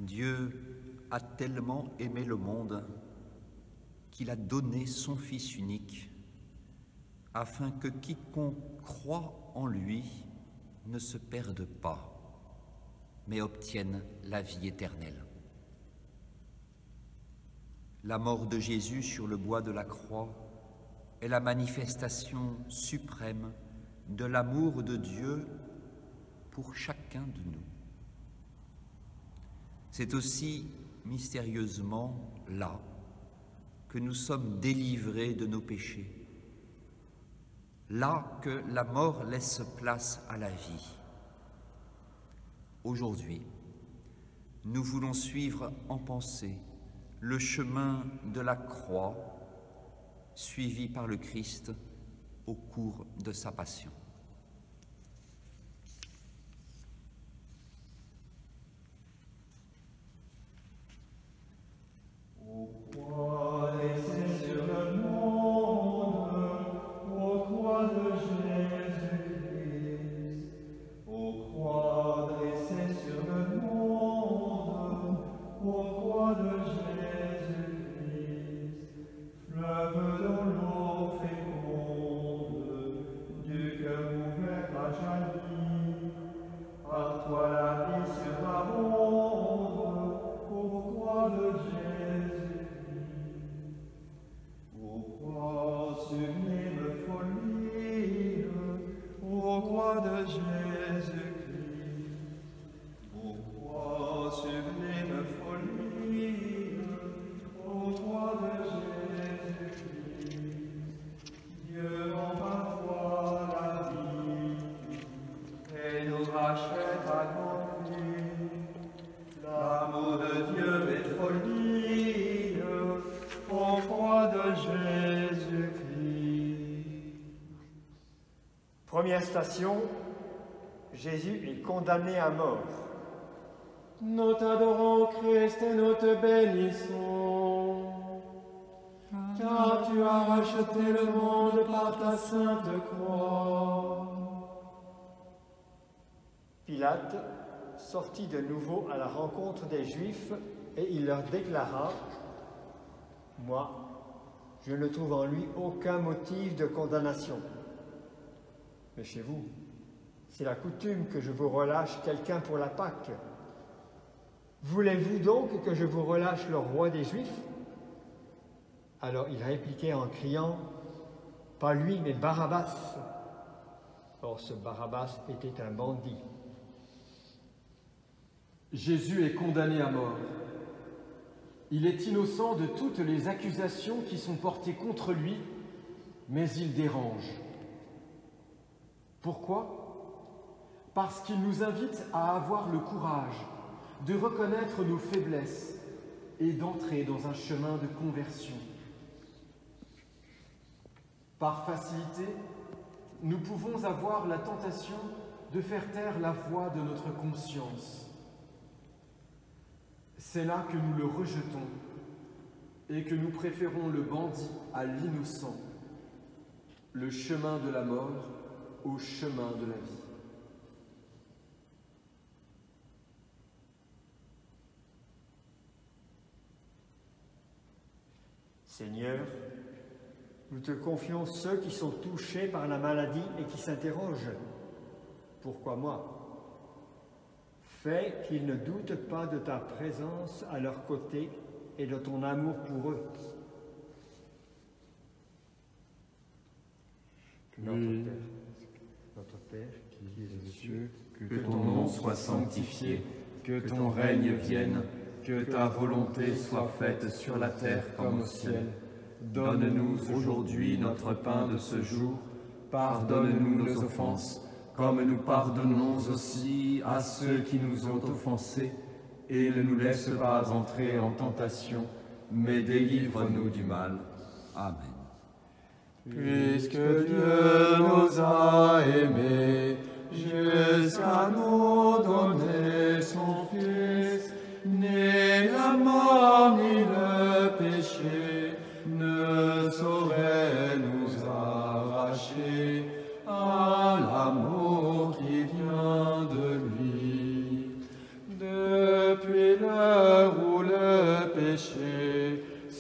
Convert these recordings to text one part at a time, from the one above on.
Dieu a tellement aimé le monde qu'il a donné son Fils unique, afin que quiconque croit en lui ne se perde pas, mais obtienne la vie éternelle. La mort de Jésus sur le bois de la croix est la manifestation suprême de l'amour de Dieu pour chacun de nous. C'est aussi mystérieusement là que nous sommes délivrés de nos péchés, là que la mort laisse place à la vie. Aujourd'hui, nous voulons suivre en pensée le chemin de la croix suivi par le Christ au cours de sa passion. Première station, Jésus est condamné à mort. Nous t'adorons, Christ, et nous te bénissons. Car tu as racheté le monde par ta sainte croix. Pilate sortit de nouveau à la rencontre des Juifs et il leur déclara « Moi, je ne trouve en lui aucun motif de condamnation. Mais chez vous, c'est la coutume que je vous relâche quelqu'un pour la Pâque. Voulez-vous donc que je vous relâche le roi des Juifs ?» Alors il répliquait en criant « Pas lui, mais Barabbas !» Or ce Barabbas était un bandit. Jésus est condamné à mort. Il est innocent de toutes les accusations qui sont portées contre lui, mais il dérange. Pourquoi ? Parce qu'il nous invite à avoir le courage de reconnaître nos faiblesses et d'entrer dans un chemin de conversion. Par facilité, nous pouvons avoir la tentation de faire taire la voix de notre conscience. C'est là que nous le rejetons et que nous préférons le bandit à l'innocent, le chemin de la mort au chemin de la vie. Seigneur, nous te confions ceux qui sont touchés par la maladie et qui s'interrogent « Pourquoi moi ?» Fais qu'ils ne doutent pas de ta présence à leur côté et de ton amour pour eux. Notre Père, qui es aux cieux, que ton nom soit sanctifié, que ton règne vienne, que ta volonté soit faite sur la terre comme au ciel. Donne-nous aujourd'hui notre pain de ce jour. Pardonne-nous nos offenses, comme nous pardonnons aussi à ceux qui nous ont offensés. Et ne nous laisse pas entrer en tentation, mais délivre-nous du mal. Amen. Puisque Dieu nous a aimés, jusqu'à nous donner son Fils, ni la mort ni le péché ne sauraient nous arracher à l'amour qui vient de lui. Depuis le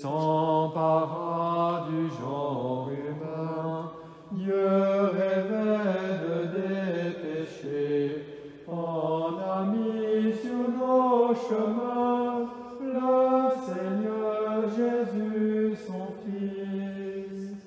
s'empara du genre humain, Dieu révèle des péchés, en a mis sur nos chemins le Seigneur Jésus, son Fils.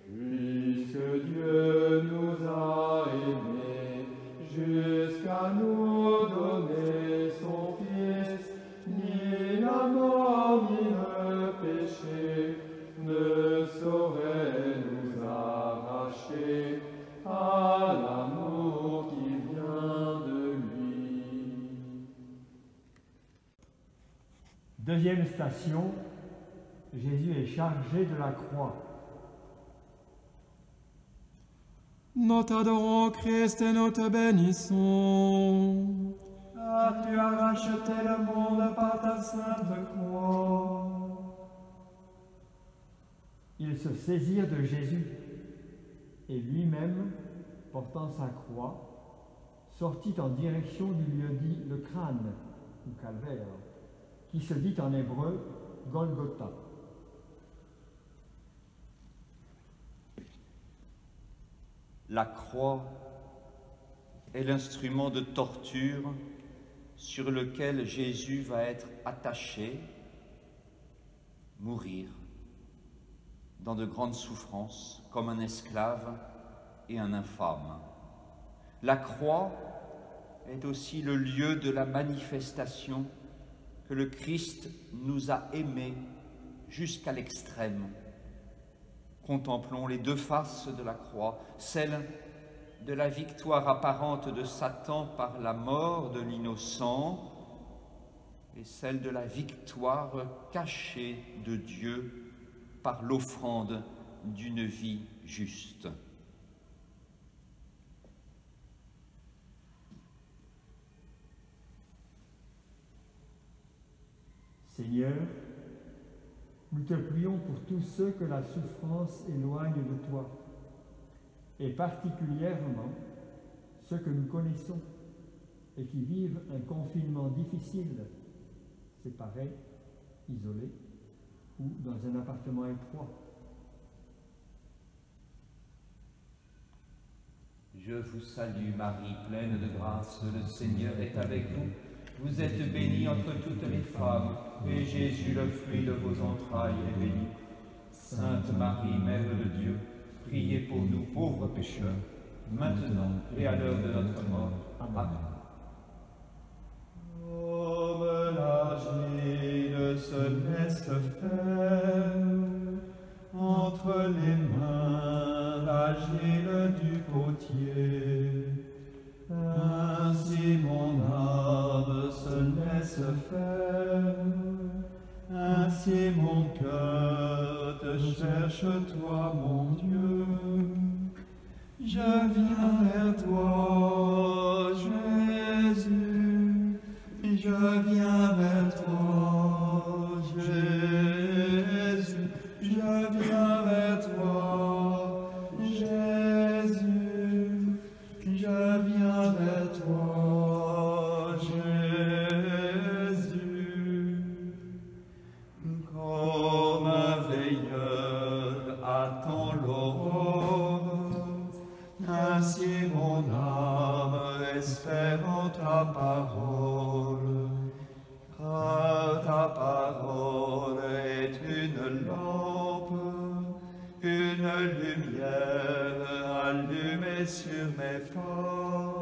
Puisque Dieu nous a aimés jusqu'à nous donner son Fils, ni la mort ni le péché ne sauraient nous arracher à l'amour qui vient de lui. Deuxième station, Jésus est chargé de la croix. Nous t'adorons, Christ, et nous te bénissons. Ah, tu as racheté le monde par ta sainte croix. Ils se saisirent de Jésus, et lui-même, portant sa croix, sortit en direction du lieu dit le crâne, ou calvaire, qui se dit en hébreu Golgotha. La croix est l'instrument de torture sur lequel Jésus va être attaché, mourir dans de grandes souffrances, comme un esclave et un infâme. La croix est aussi le lieu de la manifestation que le Christ nous a aimés jusqu'à l'extrême. Contemplons les deux faces de la croix, celle de la victoire apparente de Satan par la mort de l'innocent et celle de la victoire cachée de Dieu par l'offrande d'une vie juste. Seigneur, nous te prions pour tous ceux que la souffrance éloigne de toi, et particulièrement ceux que nous connaissons et qui vivent un confinement difficile, séparés, isolés ou dans un appartement étroit. Je vous salue Marie, pleine de grâce, le Seigneur est avec vous. Vous êtes bénie entre toutes les femmes, et Jésus, le fruit de vos entrailles, est béni. Sainte Marie, Mère de Dieu, priez pour nous pauvres pécheurs, maintenant et à l'heure de notre mort. Amen. Comme l'agile se laisse faire entre les mains l'agile du potier, ainsi mon âme se laisse faire, ainsi mon cœur te cherche, toi mon Dieu. Je viens vers toi, Jésus, je viens vers toi, Jésus, je viens vers toi, Jésus, je viens vers toi, Jésus. Comme un veilleur attend l'aurore, ainsi mon âme espère en ta parole. Car ta parole est une lampe, une lumière allumée sur mes pas.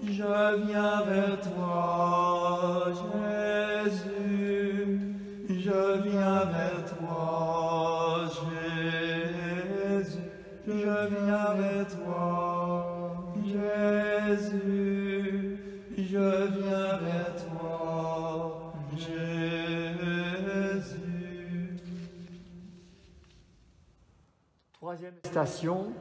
Je viens vers toi, Jésus, je viens vers toi, Jésus, je viens vers toi, Jésus, je viens vers toi, Jésus. Troisième station,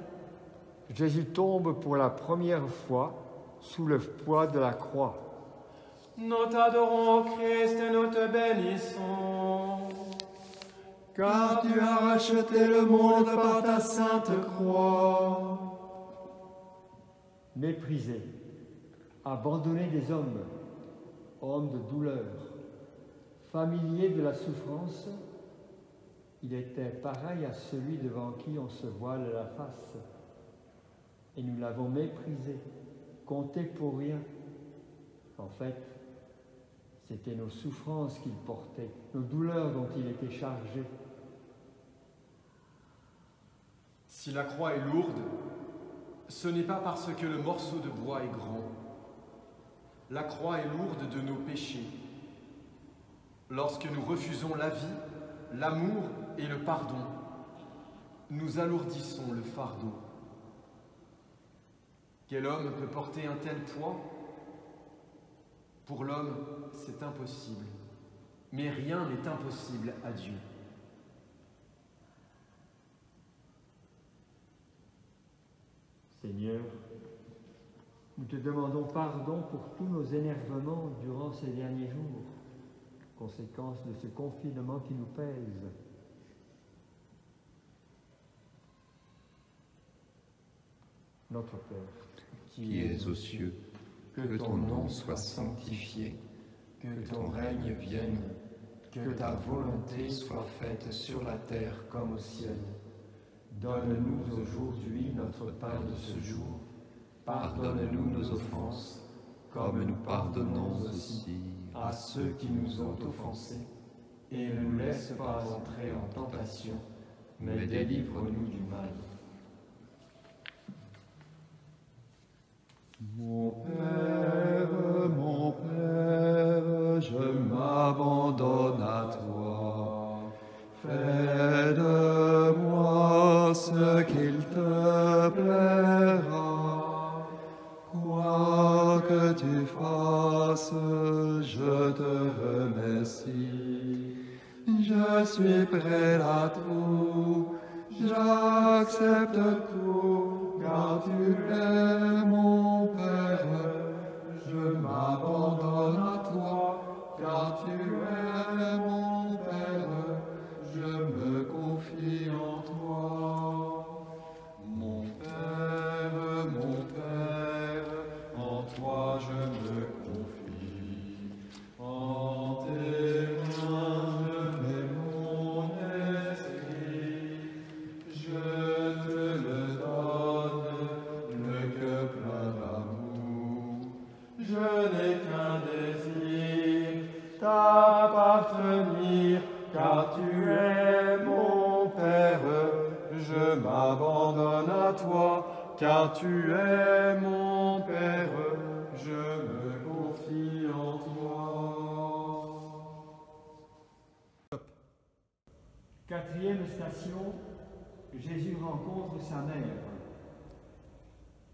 Jésus tombe pour la première fois sous le poids de la croix. Nous t'adorons, Christ, et nous te bénissons, car tu as racheté le monde par ta sainte croix. Méprisé, abandonné des hommes, homme de douleur, familier de la souffrance, Il était pareil à celui devant qui on se voile la face. Et nous l'avons méprisé, compté pour rien. En fait, c'était nos souffrances qu'il portait, nos douleurs dont il était chargé. Si la croix est lourde, ce n'est pas parce que le morceau de bois est grand. La croix est lourde de nos péchés. Lorsque nous refusons la vie, l'amour et le pardon, nous alourdissons le fardeau. Quel homme peut porter un tel poids? Pour l'homme, c'est impossible. Mais rien n'est impossible à Dieu. Seigneur, nous te demandons pardon pour tous nos énervements durant ces derniers jours, conséquence de ce confinement qui nous pèse. Notre Père, qui es aux cieux, que ton nom soit sanctifié, que ton règne vienne, que ta volonté soit faite sur la terre comme au ciel. Donne-nous aujourd'hui notre pain de ce jour. Pardonne-nous nos offenses, comme nous pardonnons aussi à ceux qui nous ont offensés. Et ne nous laisse pas entrer en tentation, mais délivre-nous du mal. Mon Père, je m'abandonne à toi. Fais de moi ce qu'il te plaira. Quoi que tu fasses, je te remercie. Je suis prêt à tout, j'accepte tout, car tu es mon Père. Je m'abandonne à toi, car tu es mon Père. Je me confie en toi. Mon Père, en toi je me confie. En tes mains je mets mon esprit. Je te le donne, le cœur plein d'amour. Je n'ai qu'un désir, t'appartenir, car tu es mon Père. Je m'abandonne à toi, car tu es mon Père. Je me confie en toi. Quatrième station, Jésus rencontre sa mère.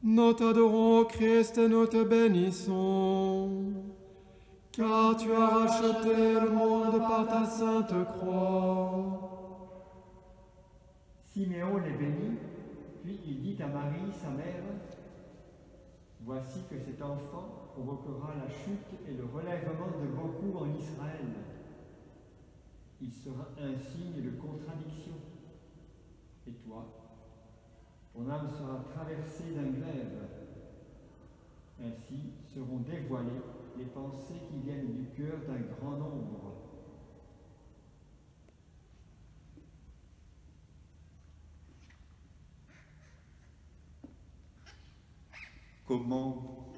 Nous t'adorons, Christ, et nous te bénissons, car tu as racheté le monde par ta sainte croix. Siméon les bénit, puis il dit à Marie, sa mère, « Voici que cet enfant provoquera la chute et le relèvement de beaucoup en Israël. Il sera un signe de contradiction. Et toi, ton âme sera traversée d'un glaive. Ainsi seront dévoilées les pensées qui viennent du cœur d'un grand nombre. » Comment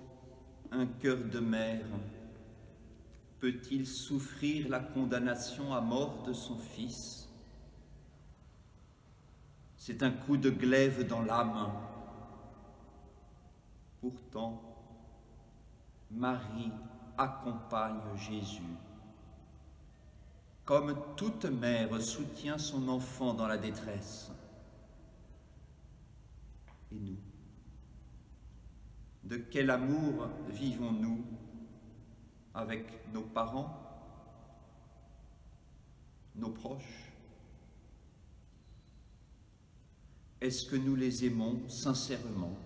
un cœur de mère peut-il souffrir la condamnation à mort de son fils? C'est un coup de glaive dans l'âme. Pourtant, Marie accompagne Jésus. Comme toute mère soutient son enfant dans la détresse. Et nous? De quel amour vivons-nous avec nos parents, nos proches? Est-ce que nous les aimons sincèrement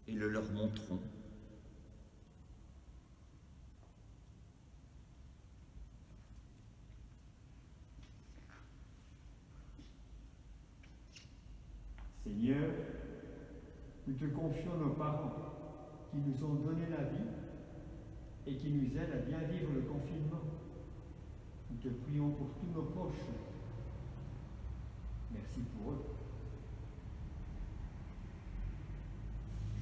et le leur montrons? Seigneur, nous te confions nos parents qui nous ont donné la vie et qui nous aident à bien vivre le confinement. Nous te prions pour tous nos proches. Merci pour eux.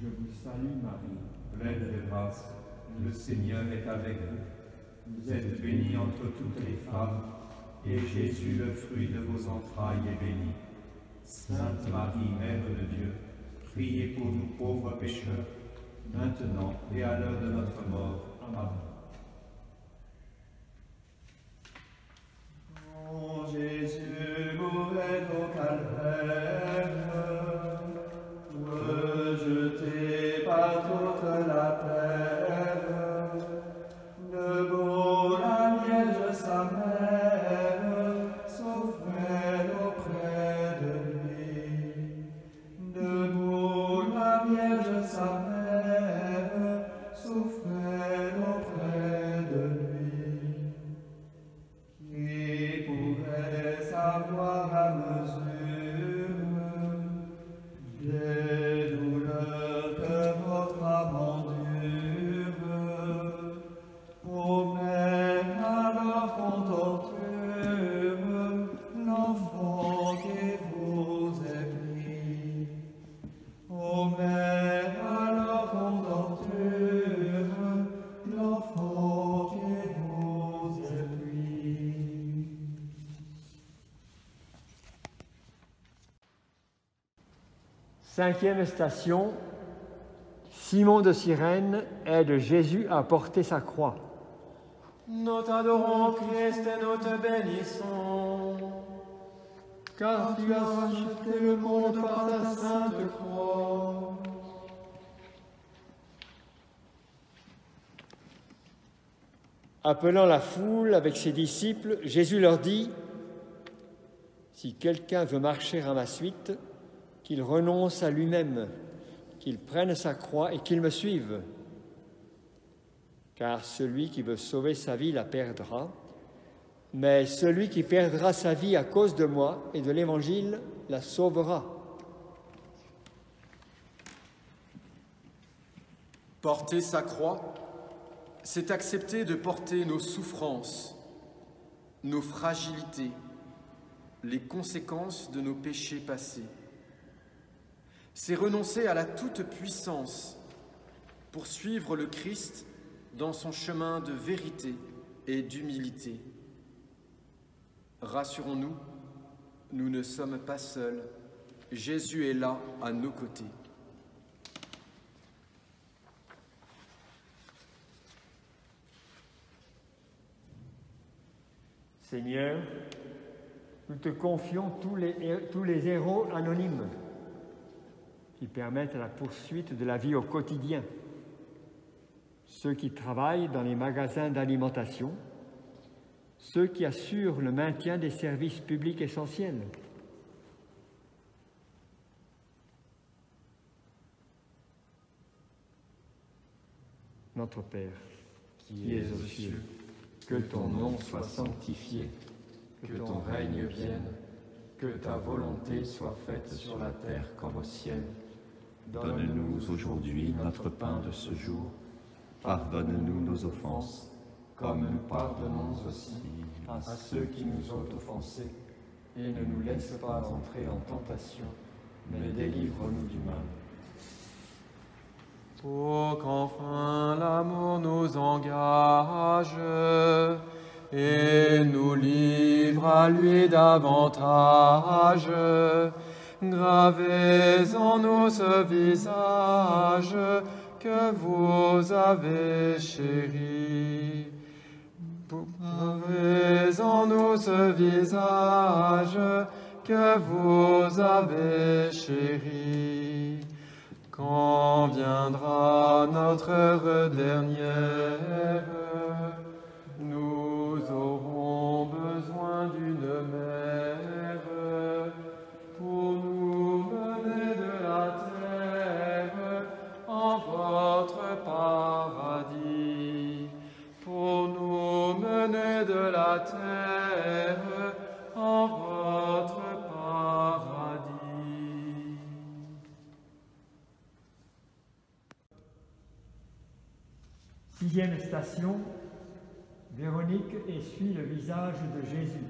Je vous salue Marie, pleine de grâce, le Seigneur est avec vous. Vous êtes bénie entre toutes les femmes, et Jésus, le fruit de vos entrailles, est béni. Sainte Marie, Mère de Dieu, priez pour nous pauvres pécheurs, maintenant et à l'heure de notre mort. Amen. Mon Jésus, mourez au calvaire, rejeté par toute la terre, debout la Vierge sa mère souffrait auprès de lui. Debout la Vierge sa mère souffrait auprès de lui. Qui pourrait savoir à mesure des douleurs que votre âme endure, ou même alors qu'on torture l'enfant qui vous est pris, ou même alors qu'on torture l'enfant qui vous est pris. Cinquième station, Simon de Cyrène aide Jésus à porter sa croix. Nous t'adorons, Christ, et nous te bénissons, car tu as racheté le monde par ta sainte croix. Appelant la foule avec ses disciples, Jésus leur dit « Si quelqu'un veut marcher à ma suite, qu'il renonce à lui-même, qu'il prenne sa croix et qu'il me suive. Car celui qui veut sauver sa vie la perdra, mais celui qui perdra sa vie à cause de moi et de l'Évangile la sauvera. » Porter sa croix, c'est accepter de porter nos souffrances, nos fragilités, les conséquences de nos péchés passés. C'est renoncer à la toute-puissance pour suivre le Christ dans son chemin de vérité et d'humilité. Rassurons-nous, nous ne sommes pas seuls. Jésus est là à nos côtés. Seigneur, nous te confions tous les héros anonymes qui permettent la poursuite de la vie au quotidien. Ceux qui travaillent dans les magasins d'alimentation, ceux qui assurent le maintien des services publics essentiels. Notre Père, Qui es aux cieux, que ton nom soit sanctifié, que ton règne vienne, que ta volonté soit faite sur la terre comme au ciel. Donne-nous aujourd'hui notre pain de ce jour. Pardonne-nous nos offenses, comme nous pardonnons aussi à ceux qui nous ont offensés. Et ne nous laisse pas entrer en tentation, mais délivre-nous du mal. Pour qu'enfin l'amour nous engage et nous livre à lui davantage, gravez en nous ce visage que vous avez chéri. Gravez en nous ce visage que vous avez chéri. Quand viendra notre heure dernière, nous aurons besoin d'une mère pour nous mener de la terre en votre paradis, pour nous mener de la terre en votre paradis. Sixième station, Véronique essuie le visage de Jésus.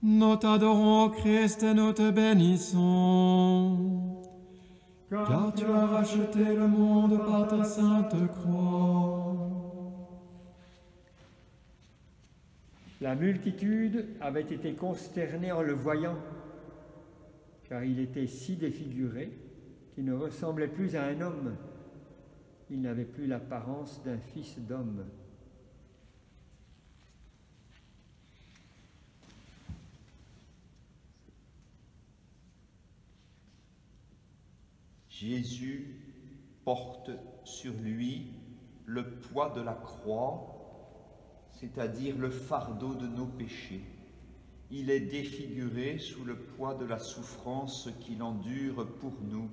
Nous t'adorons, Christ, et nous te bénissons, car tu as racheté le monde par ta sainte croix. La multitude avait été consternée en le voyant, car il était si défiguré qu'il ne ressemblait plus à un homme. Il n'avait plus l'apparence d'un fils d'homme. Jésus porte sur lui le poids de la croix, c'est-à-dire le fardeau de nos péchés. Il est défiguré sous le poids de la souffrance qu'il endure pour nous.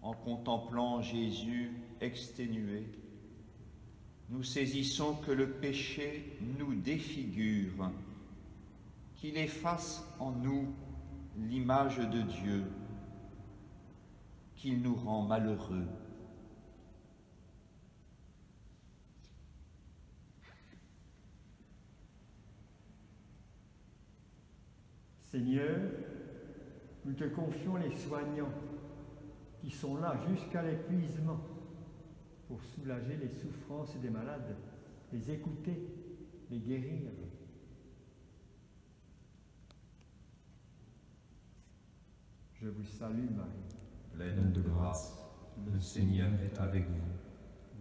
En contemplant Jésus exténué, nous saisissons que le péché nous défigure, qu'il efface en nous l'image de Dieu, qu'il nous rend malheureux. Seigneur, nous te confions les soignants qui sont là jusqu'à l'épuisement pour soulager les souffrances des malades, les écouter, les guérir. Je vous salue, Marie, pleine de grâce, le Seigneur est avec vous.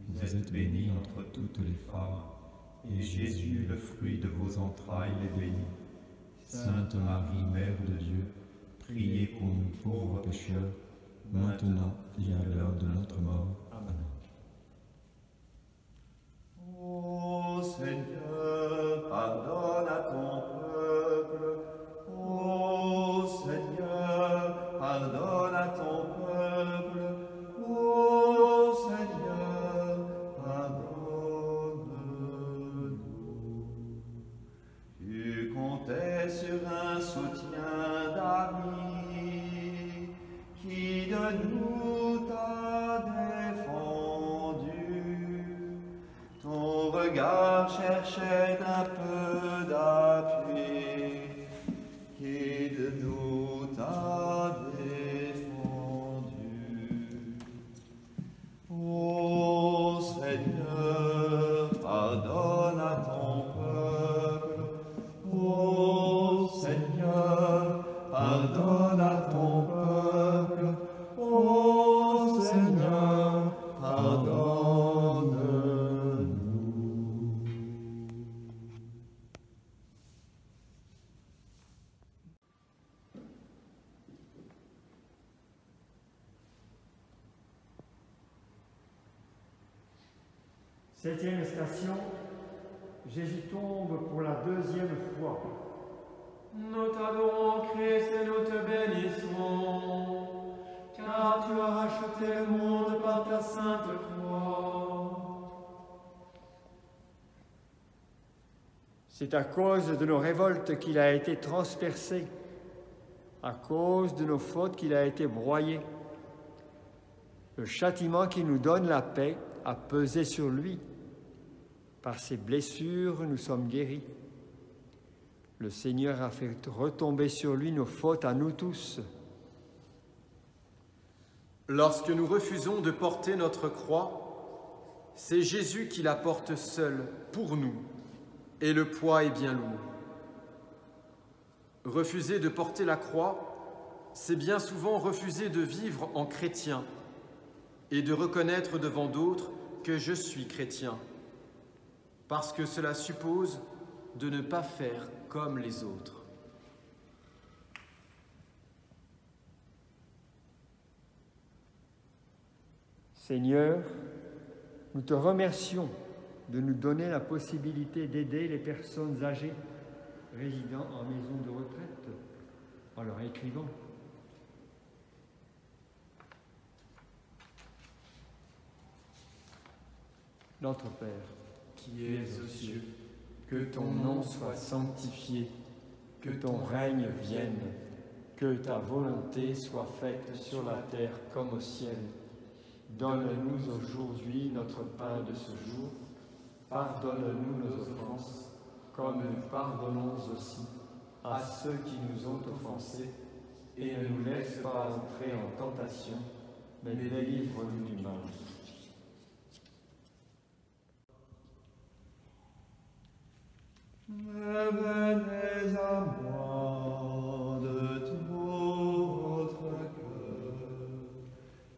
Vous êtes bénie entre toutes les femmes, et Jésus, le fruit de vos entrailles, est béni. Sainte Marie, Mère de Dieu, priez pour nous pauvres pécheurs, maintenant et à l'heure de notre mort. Amen. Ô Seigneur, pardonne à ton peuple. Ô Seigneur, pardonne à ton peuple. Ô Seigneur, pardonne-nous. Tu comptais sur un soutien d'amis qui de nous t'a défendu. Ton regard cherchait un peu d'appui qui de nous t'a défendu. Ô Seigneur, pardonne à ton peuple. Ô Seigneur, pardonne à ton peuple. Ô Seigneur, pardonne-nous. Septième station, Jésus tombe pour la deuxième fois. Nous t'adorons, Christ, et nous te bénissons, car tu as racheté le monde par ta sainte croix. C'est à cause de nos révoltes qu'il a été transpercé, à cause de nos fautes qu'il a été broyé. Le châtiment qui nous donne la paix a pesé sur lui. Par ses blessures, nous sommes guéris. Le Seigneur a fait retomber sur lui nos fautes à nous tous. Lorsque nous refusons de porter notre croix, c'est Jésus qui la porte seul pour nous, et le poids est bien lourd. Refuser de porter la croix, c'est bien souvent refuser de vivre en chrétien et de reconnaître devant d'autres que je suis chrétien, parce que cela suppose de ne pas faire comme les autres. Seigneur, nous te remercions de nous donner la possibilité d'aider les personnes âgées résidant en maison de retraite en leur écrivant. Notre Père, Qui es aux cieux, que ton nom soit sanctifié, que ton règne vienne, que ta volonté soit faite sur la terre comme au ciel. Donne-nous aujourd'hui notre pain de ce jour. Pardonne-nous nos offenses, comme nous pardonnons aussi à ceux qui nous ont offensés, et ne nous laisse pas entrer en tentation, mais délivre-nous du mal. Venez à moi de tout votre cœur,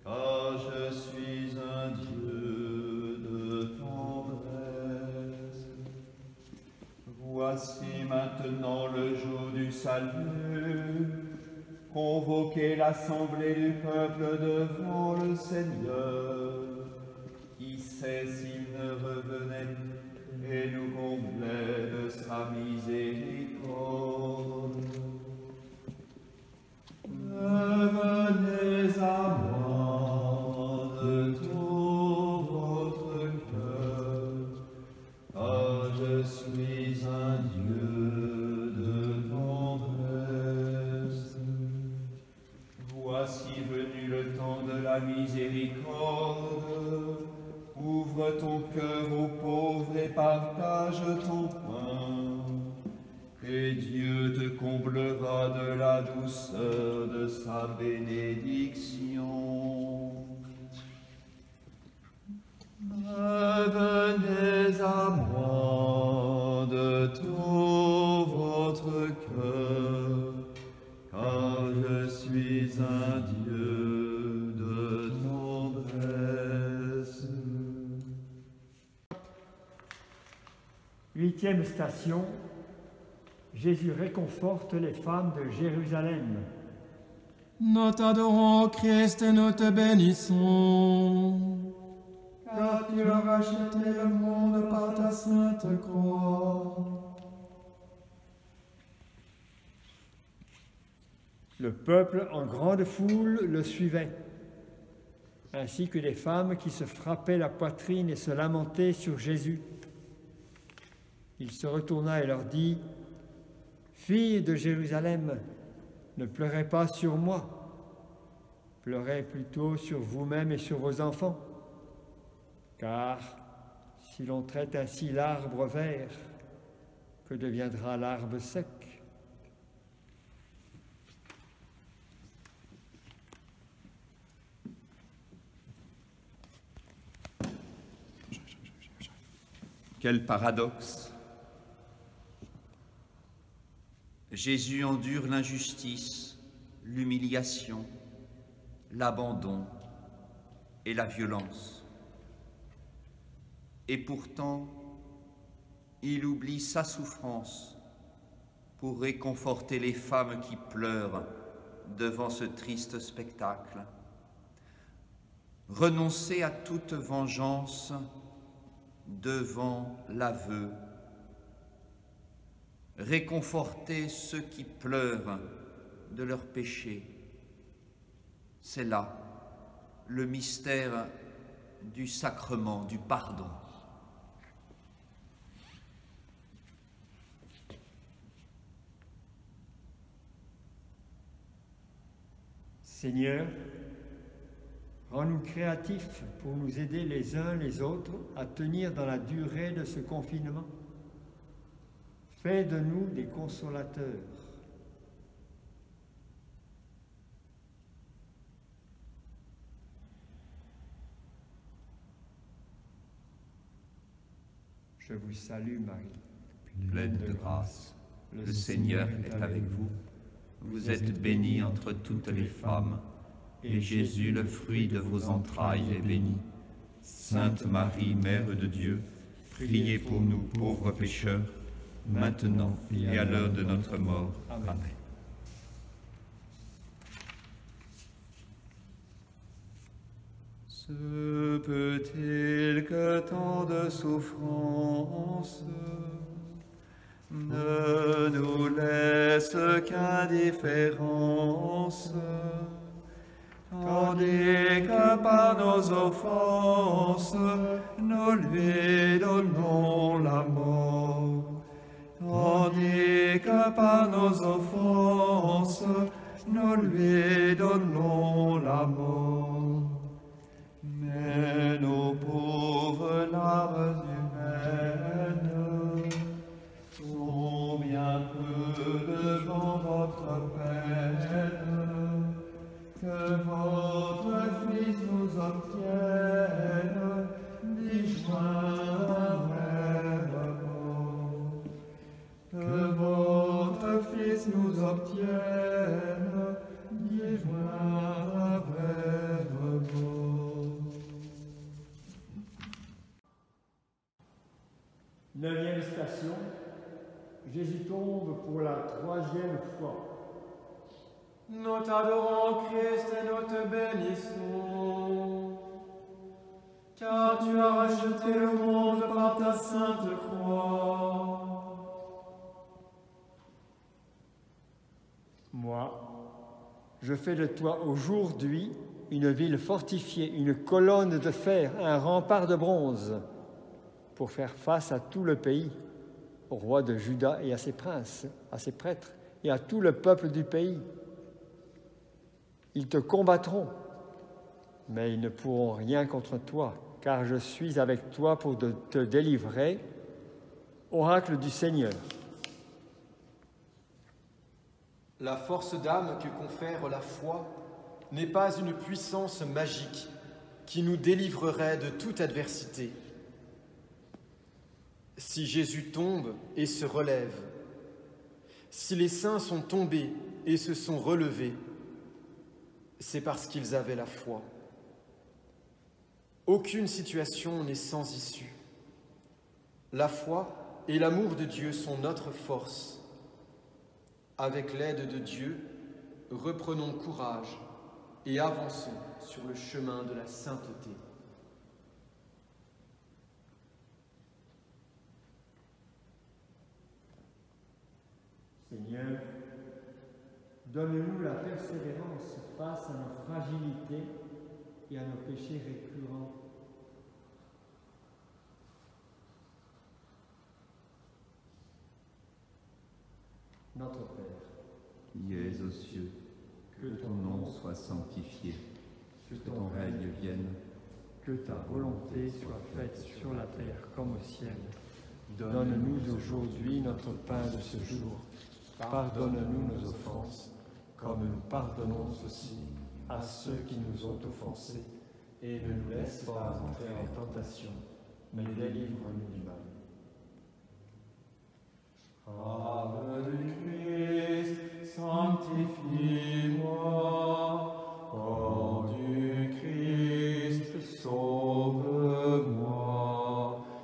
car je suis un Dieu de tendresse. Voici maintenant le jour du salut. Convoquez l'assemblée du peuple devant le Seigneur. Qui sait s'il ne revenait et nous comblait de sa miséricorde. Venez à moi de tout votre cœur, car je suis un Dieu de tendresse. Voici venu le temps de la miséricorde. Ouvre ton cœur aux pauvres et partage ton pain, et Dieu te comblera de la douceur de sa bénédiction. Venez à moi de tout votre cœur, car je suis un Dieu de tendresse. 8e station, Jésus réconforte les femmes de Jérusalem. Nous t'adorons, Christ, et nous te bénissons. Car tu as racheté le monde par ta sainte croix. Le peuple en grande foule le suivait, ainsi que les femmes qui se frappaient la poitrine et se lamentaient sur Jésus. Il se retourna et leur dit, « Filles de Jérusalem, ne pleurez pas sur moi, pleurez plutôt sur vous-même et sur vos enfants. Car si l'on traite ainsi l'arbre vert, que deviendra l'arbre sec? Quel paradoxe! Jésus endure l'injustice, l'humiliation, l'abandon et la violence. Et pourtant, il oublie sa souffrance pour réconforter les femmes qui pleurent devant ce triste spectacle. Renoncer à toute vengeance devant l'aveu. Réconforter ceux qui pleurent de leurs péchés. C'est là le mystère du sacrement du pardon. Seigneur, rends-nous créatifs pour nous aider les uns les autres à tenir dans la durée de ce confinement. Fais de nous des consolateurs. Je vous salue Marie, Pleine de grâce, le Seigneur est avec vous. Vous êtes bénie entre toutes les femmes, et Jésus, le fruit de vos entrailles, est béni. Sainte Marie, Mère de Dieu, priez pour nous pauvres pécheurs, maintenant et à l'heure de notre mort. Amen. Se peut-il que tant de souffrances ne nous laissent qu'indifférence, tandis que par nos offenses nous lui donnons la mort? Tandis que par nos offenses, nous lui donnons la mort. Mais nos pauvres larmes humaines troisième fois. Nous t'adorons, Christ, et nous te bénissons, car tu as racheté le monde par ta sainte croix. Moi, je fais de toi aujourd'hui une ville fortifiée, une colonne de fer, un rempart de bronze, pour faire face à tout le pays, au roi de Juda et à ses princes, à ses prêtres, et à tout le peuple du pays. Ils te combattront, mais ils ne pourront rien contre toi, car je suis avec toi pour te délivrer. Oracle du Seigneur. La force d'âme que confère la foi n'est pas une puissance magique qui nous délivrerait de toute adversité. Si Jésus tombe et se relève, si les saints sont tombés et se sont relevés, c'est parce qu'ils avaient la foi. Aucune situation n'est sans issue. La foi et l'amour de Dieu sont notre force. Avec l'aide de Dieu, reprenons courage et avançons sur le chemin de la sainteté. Seigneur, donne-nous la persévérance face à nos fragilités et à nos péchés récurrents. Notre Père, qui es aux cieux, que ton nom soit sanctifié, que ton règne vienne, que ta volonté soit faite sur la terre comme au ciel. Donne-nous aujourd'hui notre pain de ce jour. Pardonne-nous nos offenses, comme nous pardonnons aussi à ceux qui nous ont offensés. Et ne nous laisse pas entrer en tentation, mais délivre-nous du mal. Âme du Christ, sanctifie-moi. Corps du Christ, sauve-moi.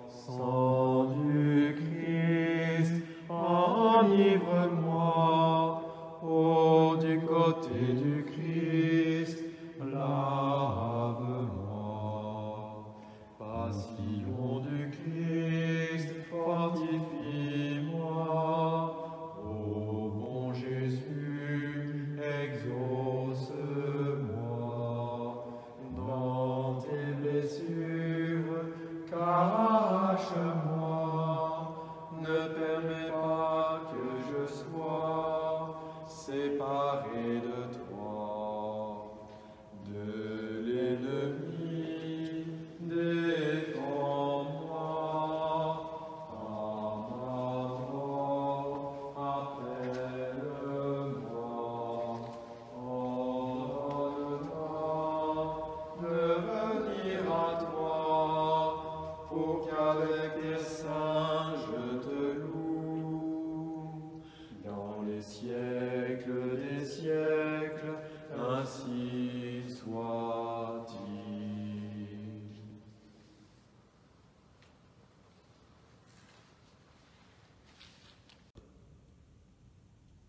Sang du Christ, enivre-moi. Eau du côté du Christ, lave-moi. Passion du Christ, fortifie-moi. Ô mon Jésus, exauce-moi. Dans tes blessures, cache-moi. Ne permets pas que je sois séparé de toi. De l'ennemi, défends-moi. À ma voix, appelle-moi. Ordonne-moi de venir à toi, pour qu'avec tes saints je te loue. Dans les siècles des siècles, ainsi soit-il.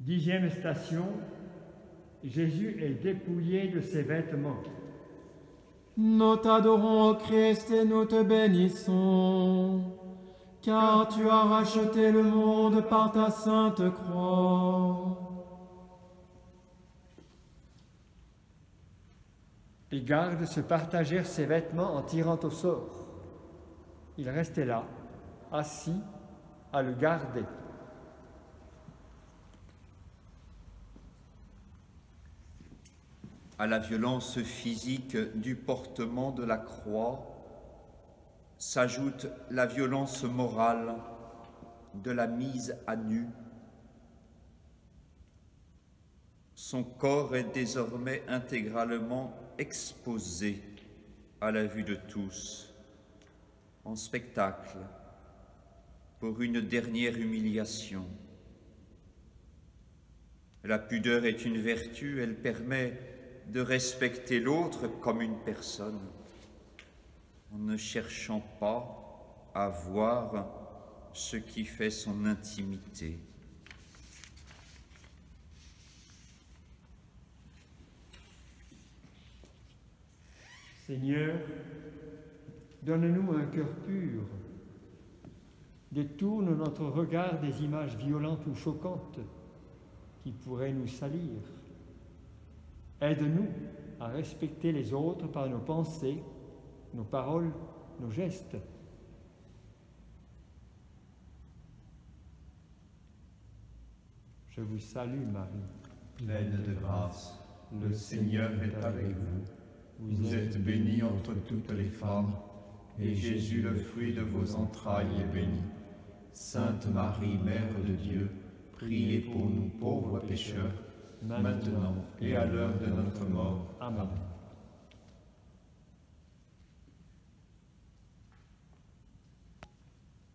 Dixième station, Jésus est dépouillé de ses vêtements. Nous t'adorons, ô Christ, et nous te bénissons, car tu as racheté le monde par ta sainte croix. Les gardes se partagèrent ses vêtements en tirant au sort. Il restait là, assis, à le garder. À la violence physique du portement de la croix s'ajoute la violence morale de la mise à nu. Son corps est désormais intégralement exposé à la vue de tous, en spectacle, pour une dernière humiliation. La pudeur est une vertu, elle permet de respecter l'autre comme une personne, en ne cherchant pas à voir ce qui fait son intimité. Seigneur, donne-nous un cœur pur. Détourne notre regard des images violentes ou choquantes qui pourraient nous salir. Aide-nous à respecter les autres par nos pensées, nos paroles, nos gestes. Je vous salue, Marie. Pleine de grâce, le Seigneur est avec vous. Vous êtes bénie entre toutes les femmes, et Jésus, le fruit de vos entrailles, est béni. Sainte Marie, Mère de Dieu, priez pour nous pauvres pécheurs, maintenant et à l'heure de notre mort. Amen.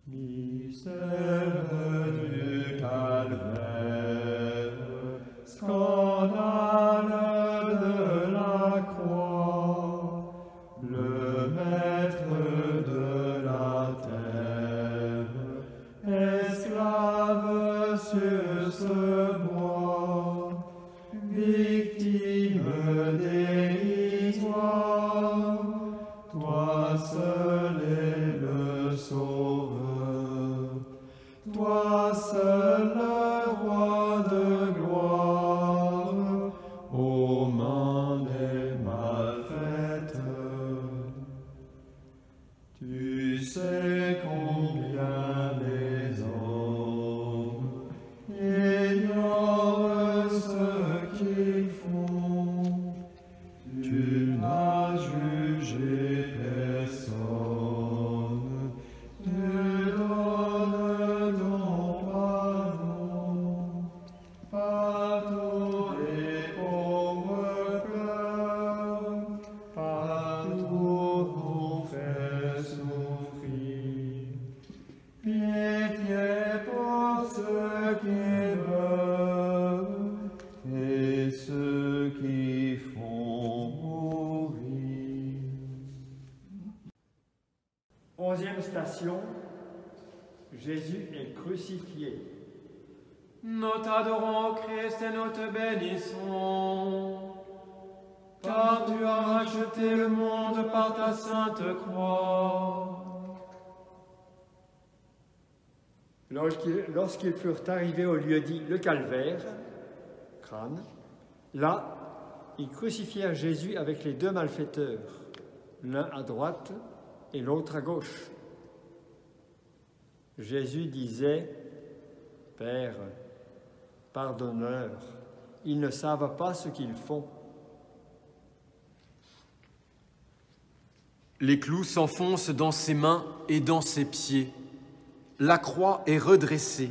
Mystère du calvaire, scandale de la croix, le maître de la terre, esclave sur ce bois, victime des histoires, toi seul es le sauveur. Toi seul le roi de gloire, aux mains des malfaiteurs. Tu sais combien les hommes ignorent ce qu'ils font. Tu n'as jugé personne. Tu donnes ton pardon. Partout les pauvres pleurent. Partout on fait souffrir. Pitié pour ceux qui meurent et ceux qui font mourir. 11e station, Jésus est crucifié. Nous t'adorons, Christ, et nous te bénissons, car tu as racheté le monde par ta sainte croix. Lorsqu'ils furent arrivés au lieu dit le calvaire, crâne, là, ils crucifièrent Jésus avec les deux malfaiteurs, l'un à droite et l'autre à gauche. Jésus disait, « Père, pardonne-leur, ils ne savent pas ce qu'ils font. » Les clous s'enfoncent dans ses mains et dans ses pieds. La croix est redressée.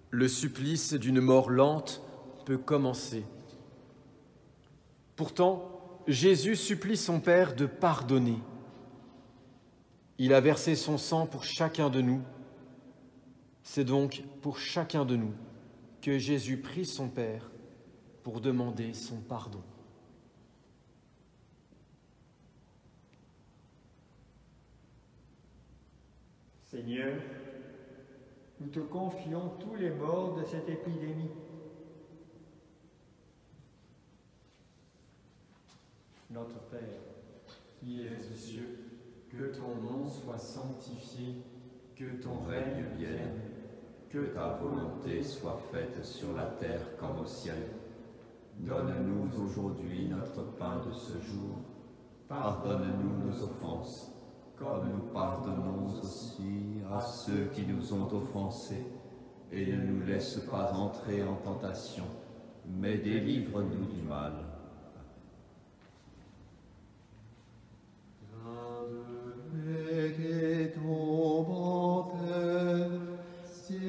Le supplice d'une mort lente peut commencer. Pourtant, Jésus supplie son Père de pardonner. Il a versé son sang pour chacun de nous. C'est donc pour chacun de nous que Jésus prie son Père pour demander son pardon. Seigneur, nous te confions tous les morts de cette épidémie. Notre Père, Qui es aux cieux, que ton nom soit sanctifié, que ton règne vienne, Que ta volonté soit faite sur la terre comme au ciel. Donne-nous aujourd'hui notre pain de ce jour. Pardonne-nous nos offenses, comme nous pardonnons aussi à ceux qui nous ont offensés. Et ne nous laisse pas entrer en tentation, mais délivre-nous du mal. Et ton bonté, si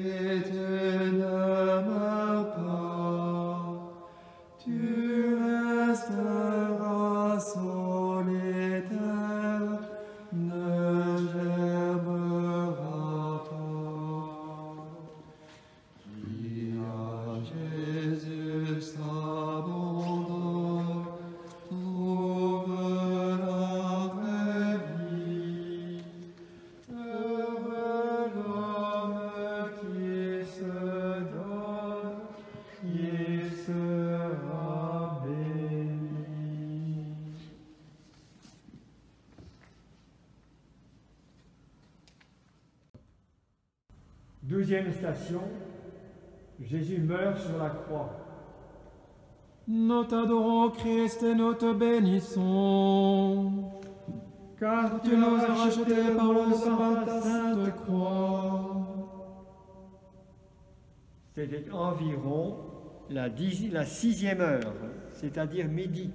tu ne meurs pas, tu resteras solitaire, ne germeras pas. Qui à Jésus s'abandonne, 12e station, Jésus meurt sur la croix. Nous t'adorons, Christ, et nous te bénissons, car tu nous as rachetés par le sang de ta sainte croix. C'était environ la 6e heure, c'est-à-dire midi.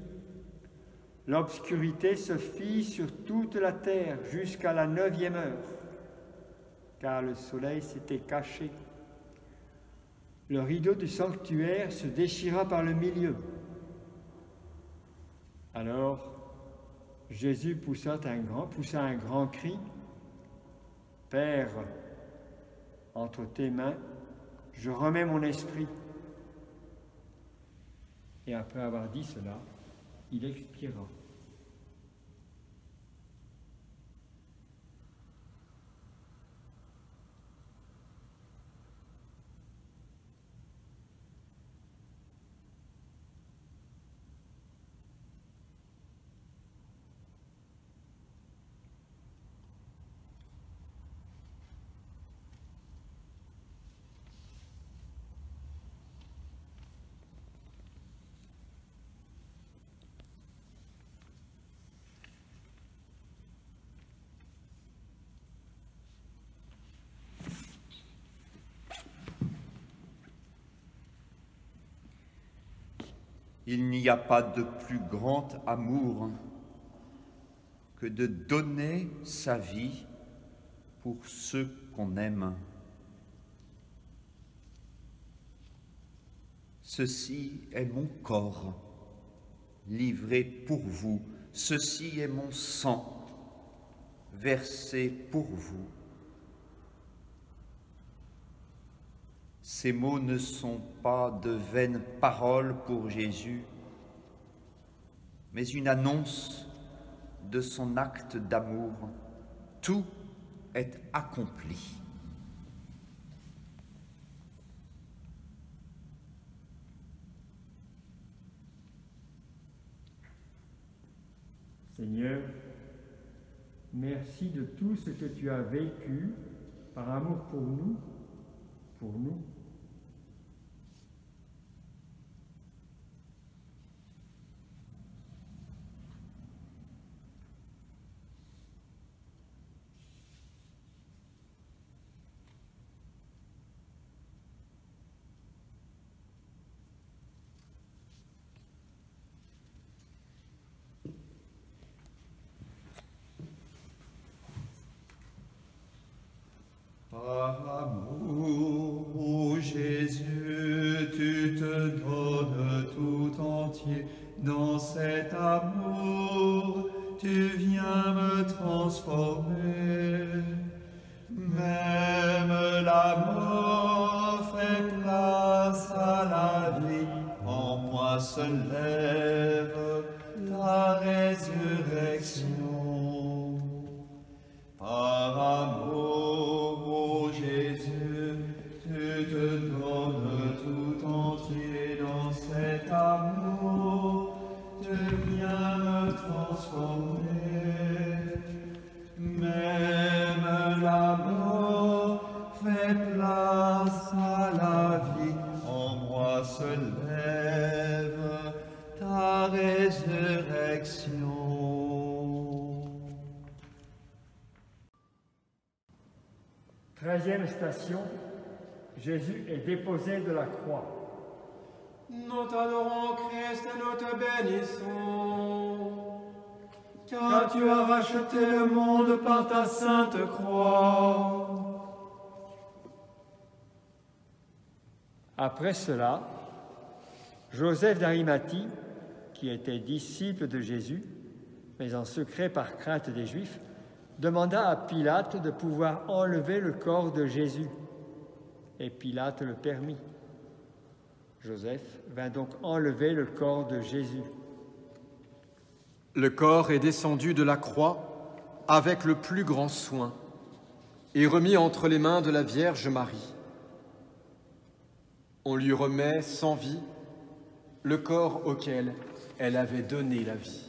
L'obscurité se fit sur toute la terre jusqu'à la 9e heure, car le soleil s'était caché. Le rideau du sanctuaire se déchira par le milieu. Alors, Jésus poussa un grand cri. « Père, entre tes mains, je remets mon esprit. » Et après avoir dit cela, il expira. Il n'y a pas de plus grand amour que de donner sa vie pour ceux qu'on aime. Ceci est mon corps, livré pour vous. Ceci est mon sang, versé pour vous. Ces mots ne sont pas de vaines paroles pour Jésus, mais une annonce de son acte d'amour. Tout est accompli. Seigneur, merci de tout ce que tu as vécu par amour pour nous. Par amour, ô Jésus, tu te donnes tout entier. Dans cet amour, tu viens me transformer. Même la mort fait place à la vie. En moi se lève ta résurrection. Par amour, ô Jésus, tu te donnes tout entier. Dans cet amour, tu viens me transformer. Même la mort fait place à la vie. En moi se lève ta résurrection. 13e station, Jésus est déposé de la croix. Nous t'adorons, Christ, et nous te bénissons, car tu as racheté le monde par ta sainte croix. Après cela, Joseph d'Arimathie, qui était disciple de Jésus, mais en secret par crainte des Juifs, demanda à Pilate de pouvoir enlever le corps de Jésus. Et Pilate le permit. Joseph vint donc enlever le corps de Jésus. Le corps est descendu de la croix avec le plus grand soin et remis entre les mains de la Vierge Marie. On lui remet sans vie le corps auquel elle avait donné la vie.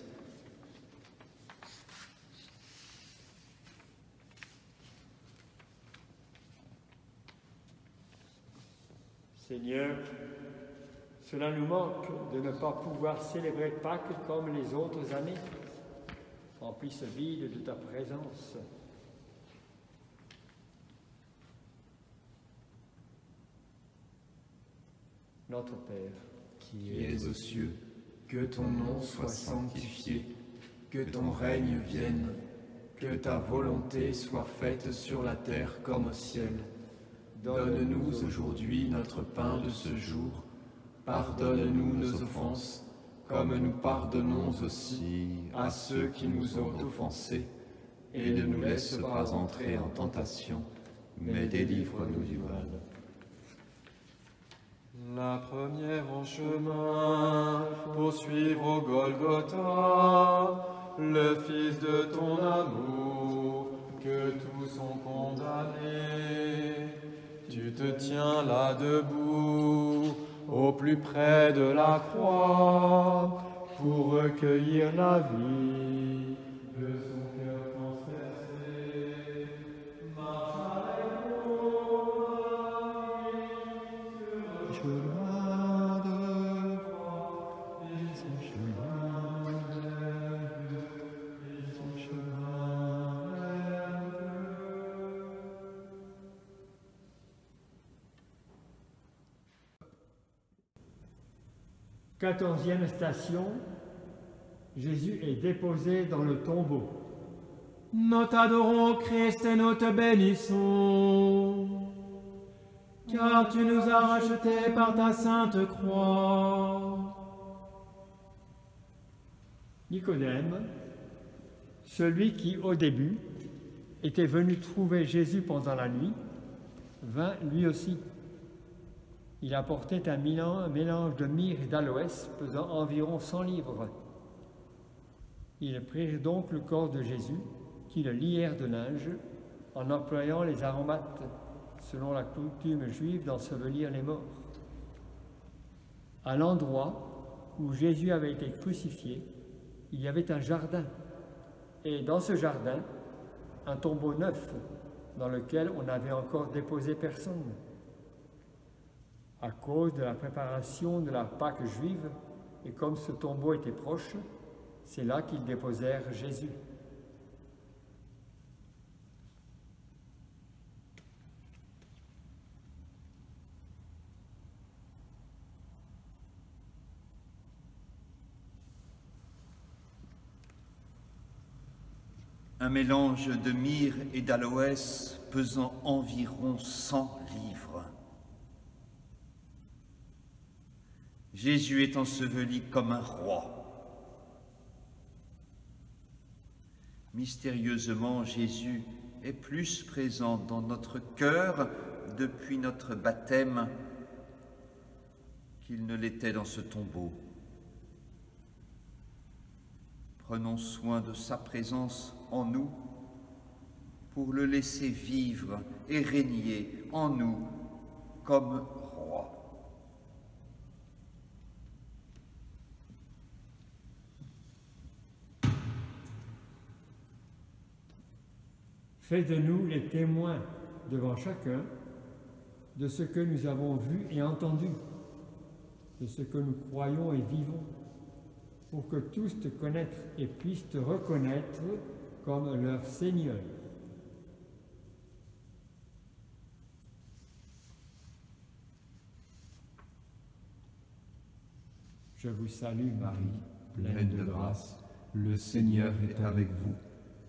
Seigneur, cela nous manque de ne pas pouvoir célébrer Pâques comme les autres années. Remplis ce vide de ta présence. Notre Père, qui es aux cieux, que ton nom soit sanctifié, que ton règne vienne, que ta volonté soit faite sur la terre comme au ciel. Donne-nous aujourd'hui notre pain de ce jour. Pardonne-nous nos offenses, comme nous pardonnons aussi à ceux qui nous ont offensés. Et ne nous laisse pas entrer en tentation, mais délivre-nous du mal. La première en chemin pour suivre au Golgotha le Fils de ton amour, que tous sont condamnés. Tu te tiens là debout, au plus près de la croix, pour recueillir la vie de son cœur transpercé. Marche avec nous, chemin de croix, et son chemin vers Dieu, et son chemin vers Dieu. 14e station, Jésus est déposé dans le tombeau. Nous t'adorons, Christ, et nous te bénissons, car tu nous as rachetés par ta sainte croix. Nicodème, celui qui au début était venu trouver Jésus pendant la nuit, vint lui aussi. Il apportait un mélange de myrrhe et d'aloès pesant environ 100 livres. Ils prirent donc le corps de Jésus, qui le lièrent de linge, en employant les aromates, selon la coutume juive d'ensevelir les morts. À l'endroit où Jésus avait été crucifié, il y avait un jardin, et dans ce jardin, un tombeau neuf, dans lequel on n'avait encore déposé personne. À cause de la préparation de la Pâque juive, et comme ce tombeau était proche, c'est là qu'ils déposèrent Jésus. Un mélange de myrrhe et d'aloès pesant environ 100 livres. Jésus est enseveli comme un roi. Mystérieusement, Jésus est plus présent dans notre cœur depuis notre baptême qu'il ne l'était dans ce tombeau. Prenons soin de sa présence en nous pour le laisser vivre et régner en nous comme roi. Fais de nous les témoins devant chacun de ce que nous avons vu et entendu, de ce que nous croyons et vivons, pour que tous te connaissent et puissent te reconnaître comme leur Seigneur. Je vous salue, Marie, Pleine de grâce, le Seigneur est avec vous.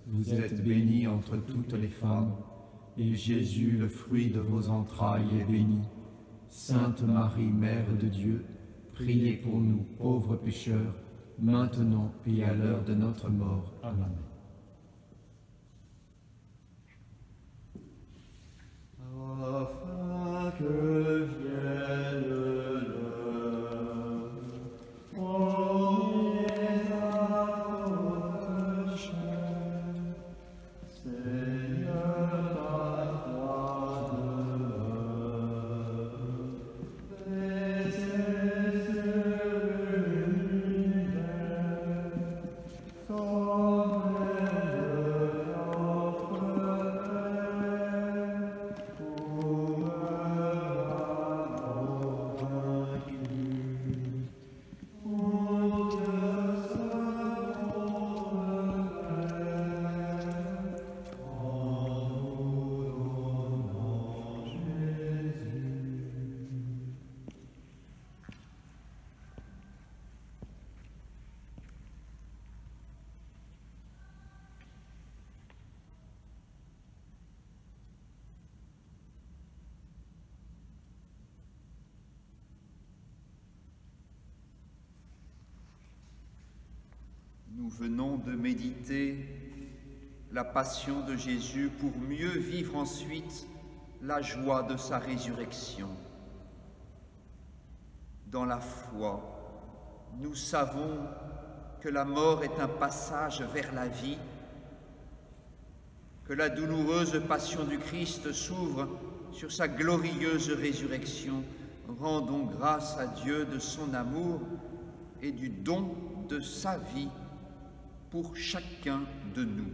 Vous êtes bénie entre toutes les femmes, et Jésus, le fruit de vos entrailles, est béni. Sainte Marie, Mère de Dieu, priez pour nous, pauvres pécheurs, maintenant et à l'heure de notre mort. Amen. Afin que vienne l'heure, premier approche, Seigneur, ta croix demeure, laissez sur l'univers, comme elle offre pour me venons de méditer la passion de Jésus pour mieux vivre ensuite la joie de sa résurrection. Dans la foi, nous savons que la mort est un passage vers la vie, que la douloureuse passion du Christ s'ouvre sur sa glorieuse résurrection. Rendons grâce à Dieu de son amour et du don de sa vie pour chacun de nous.